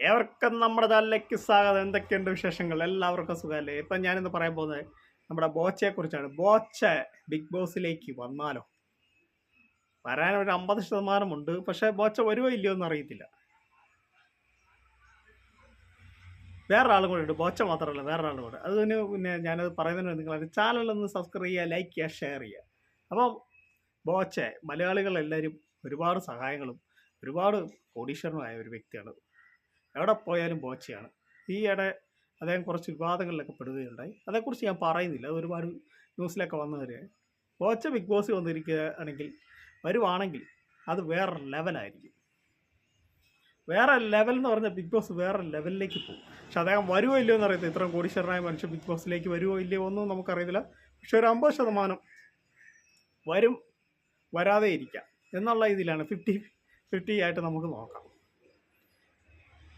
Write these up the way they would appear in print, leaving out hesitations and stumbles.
ഏവർക്കും നമ്മുടെ ചാനലിലേക്ക് സ്വാഗതം. എന്തൊക്കെയുണ്ട് വിശേഷങ്ങൾ? എല്ലാവർക്കും സുഖമല്ലേ? ഇപ്പം ഞാനിന്ന് പറയാൻ പോകുന്നത് നമ്മുടെ ബോച്ചയെക്കുറിച്ചാണ്. ബോച്ച ബിഗ് ബോസിലേക്ക് വന്നാലോ? വരാൻ ഒരു 50% ഉണ്ട്. പക്ഷേ ബോച്ച വരുമോ ഇല്ലയോ എന്ന് അറിയത്തില്ല. വേറൊരാളും കൂടെ ഉണ്ട്. ബോച്ച മാത്രമല്ല, വേറൊരാളും കൂടെ. അതിന് പിന്നെ ഞാനത് പറയുന്നതിന് നിങ്ങൾ ചാനലൊന്ന് സബ്സ്ക്രൈബ് ചെയ്യുക, ലൈക്ക് ചെയ്യുക, ഷെയർ ചെയ്യുക. അപ്പം ബോച്ച മലയാളികളെല്ലാവരും ഒരുപാട് സഹായങ്ങളും ഒരുപാട് കോടീശ്വരനുമായ ഒരു വ്യക്തിയാണ്. എവിടെ പോയാലും ബോച്ചയാണ്. ഈയിടെ അദ്ദേഹം കുറച്ച് വിവാദങ്ങളിലൊക്കെ പെടുകയുണ്ടായി. അതേക്കുറിച്ച് ഞാൻ പറയുന്നില്ല, അത് ഒരുപാട് ന്യൂസിലൊക്കെ വന്നവരെ. ബോച്ച ബിഗ് ബോസ് വന്നിരിക്കുകയാണെങ്കിൽ വരുവാണെങ്കിൽ അത് വേറെ ലെവലായിരിക്കും. വേറെ ലെവൽ എന്ന് പറഞ്ഞാൽ ബിഗ് ബോസ് വേറെ ലെവലിലേക്ക് പോകും. പക്ഷെ അദ്ദേഹം വരുമോ ഇല്ലയോ എന്ന് അറിയത്തില്ല. ഇത്രയും കോടീശ്വരനായ മനുഷ്യൻ ബിഗ് ബോസിലേക്ക് വരുമോ ഇല്ലയോ ഒന്നും നമുക്കറിയത്തില്ല. പക്ഷെ ഒരു 50% വരും, വരാതെ ഇരിക്കാം എന്നുള്ള ഇതിലാണ്. 50-50 ആയിട്ട് നമുക്ക് നോക്കാം.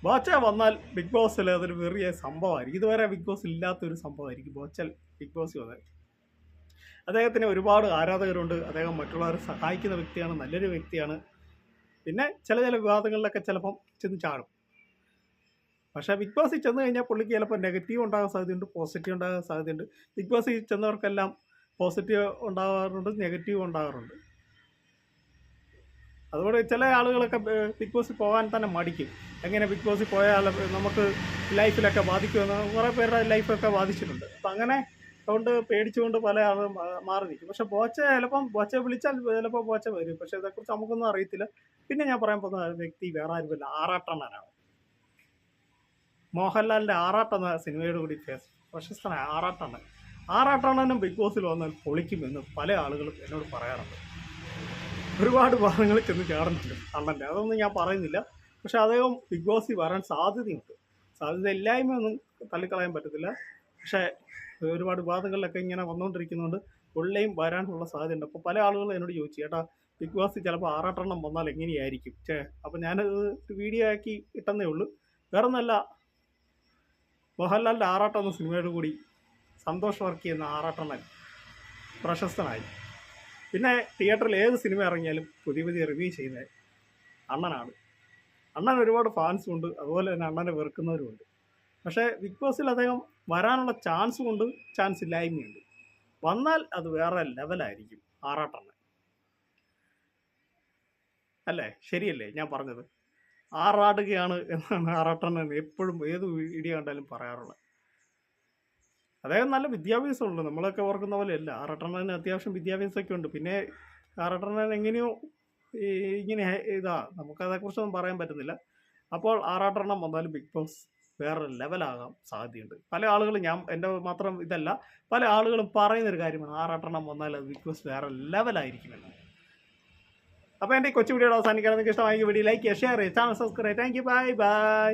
ബോച്ച വന്നാൽ ബിഗ് ബോസിൽ അതൊരു വലിയ സംഭവമായിരിക്കും. ഇതുവരെ ബിഗ് ബോസ് ഇല്ലാത്തൊരു സംഭവമായിരിക്കും ബോച്ച ബിഗ് ബോസ് വന്നാൽ. അദ്ദേഹത്തിന് ഒരുപാട് ആരാധകരുണ്ട്. അദ്ദേഹം മറ്റുള്ളവരെ സഹായിക്കുന്ന വ്യക്തിയാണ്, നല്ലൊരു വ്യക്തിയാണ്. പിന്നെ ചില വിവാദങ്ങളിലൊക്കെ ചിലപ്പം ചെന്ന് ചാടും. പക്ഷേ ബിഗ് ബോസിൽ ചെന്ന് കഴിഞ്ഞാൽ പുള്ളിക്ക് ചിലപ്പോൾ നെഗറ്റീവ് ഉണ്ടാകാൻ സാധ്യതയുണ്ട്, പോസിറ്റീവ് ഉണ്ടാകാൻ സാധ്യതയുണ്ട്. ബിഗ് ബോസിൽ ചെന്നവർക്കെല്ലാം പോസിറ്റീവ് ഉണ്ടാകാറുണ്ട്, നെഗറ്റീവ് ഉണ്ടാകാറുണ്ട്. അതുകൊണ്ട് ചില ആളുകളൊക്കെ ബിഗ് ബോസിൽ പോകാൻ തന്നെ മടിക്കും. എങ്ങനെ ബിഗ് ബോസിൽ പോയാൽ നമുക്ക് ലൈഫിലൊക്കെ ബാധിക്കുമെന്ന് കുറേ പേരുടെ ലൈഫൊക്കെ ബാധിച്ചിട്ടുണ്ട്. അപ്പം അങ്ങനെ അതുകൊണ്ട് പേടിച്ചുകൊണ്ട് പല ആളും മാറി നിൽക്കും. പക്ഷേ ബോച്ച ചിലപ്പം ബോച്ച വിളിച്ചാൽ ചിലപ്പോൾ ബോച്ച വരും. പക്ഷേ ഇതേക്കുറിച്ച് നമുക്കൊന്നും അറിയത്തില്ല. പിന്നെ ഞാൻ പറയാൻ പോകുന്ന വ്യക്തി വേറെ ആരുമില്ല, ആറാട്ടണ്ണനാണ്. മോഹൻലാലിൻ്റെ ആറാട്ട് എന്ന സിനിമയോട് കൂടി പ്രശസ്തനായ ആറാട്ടണ്ണൻ. ആറാട്ടണ്ണനും ബിഗ് ബോസിൽ വന്നാൽ പൊളിക്കുമെന്ന് പല ആളുകളും എന്നോട് പറയാറുണ്ട്. ഒരുപാട് ഭാഗങ്ങൾ ചെന്ന് ചാടുന്നുണ്ട് അണ്ണൻ്റെ. അതൊന്നും ഞാൻ പറയുന്നില്ല. പക്ഷെ അദ്ദേഹം ബിഗ് ബോസിൽ വരാൻ സാധ്യതയുണ്ട്. സാധ്യത ഇല്ലായ്മയൊന്നും തള്ളിക്കളയാൻ പറ്റത്തില്ല. പക്ഷേ ഒരുപാട് വിവാദങ്ങളിലൊക്കെ ഇങ്ങനെ വന്നുകൊണ്ടിരിക്കുന്നതുകൊണ്ട് പുള്ളിയും വരാനുള്ള സാധ്യതയുണ്ട്. അപ്പോൾ പല ആളുകളും എന്നോട് ചോദിച്ചു, ചേട്ടാ ബിഗ് ബോസിൽ ചിലപ്പോൾ ആറാട്ടെണ്ണം വന്നാൽ എങ്ങനെയായിരിക്കും? അപ്പോൾ ഞാനത് വീഡിയോ ആക്കി ഇട്ടെന്നേ ഉള്ളൂ. വേറെ ഒന്നല്ല, മോഹൻലാലിൻ്റെ ആറാട്ടം എന്ന സിനിമയോട് കൂടി സന്തോഷ് വർക്കി എന്ന ആറാട്ടണ്ണൻ പ്രശസ്തനായി. പിന്നെ തിയേറ്ററിൽ ഏത് സിനിമ ഇറങ്ങിയാലും പുതിയ റിവ്യൂ ചെയ്യുന്ന അണ്ണനാണ്. അണ്ണൻ ഒരുപാട് ഫാൻസും ഉണ്ട്, അതുപോലെ തന്നെ അണ്ണനെ വെറുക്കുന്നവരുമുണ്ട്. പക്ഷേ ബിഗ് ബോസിൽ അദ്ദേഹം വരാനുള്ള ചാൻസും ഉണ്ട്, ചാൻസ് ഇല്ലായ്മയുണ്ട്. വന്നാൽ അത് വേറെ ലെവലായിരിക്കും ആറാട്ടണ്ണൻ. അല്ലേ? ശരിയല്ലേ ഞാൻ പറഞ്ഞത്? ആറാടുകയാണ് എന്നാണ് ആറാട്ടണ്ണൻ എപ്പോഴും ഏത് വീഡിയോ കണ്ടാലും പറയാറുള്ളത്. അദ്ദേഹം നല്ല വിദ്യാഭ്യാസമുണ്ട്. നമ്മളൊക്കെ ഓർക്കുന്ന പോലെയല്ല. ആറാട്ടണ്ണന് അത്യാവശ്യം വിദ്യാഭ്യാസമൊക്കെ ഉണ്ട്. പിന്നെ ആറാട്ടണ്ണൻ എങ്ങനെയോ ഇങ്ങനെ നമുക്കതേക്കുറിച്ചൊന്നും പറയാൻ പറ്റുന്നില്ല. അപ്പോൾ ആറാട്ടെണ്ണം വന്നാലും ബിഗ് ബോസ് വേറെ ലെവലാകാൻ സാധ്യതയുണ്ട്. പല ആളുകളും, ഞാൻ എൻ്റെ മാത്രം ഇതല്ല, പല ആളുകളും പറയുന്നൊരു കാര്യമാണ് ആറാട്ടെണ്ണം വന്നാൽ അത് ബിഗ് ബോസ് വേറെ ലെവലായിരിക്കുമെന്ന്. അപ്പോൾ എൻ്റെ കൊച്ചു വീഡിയോ അവസാനിക്കണം. നിങ്ങൾക്ക് ഇഷ്ടമായി വീഡിയോ ലൈക്ക് ചെയ്യുക, ഷെയർ ചെയ്യുക, channel subscribe. Thank you, bye bye.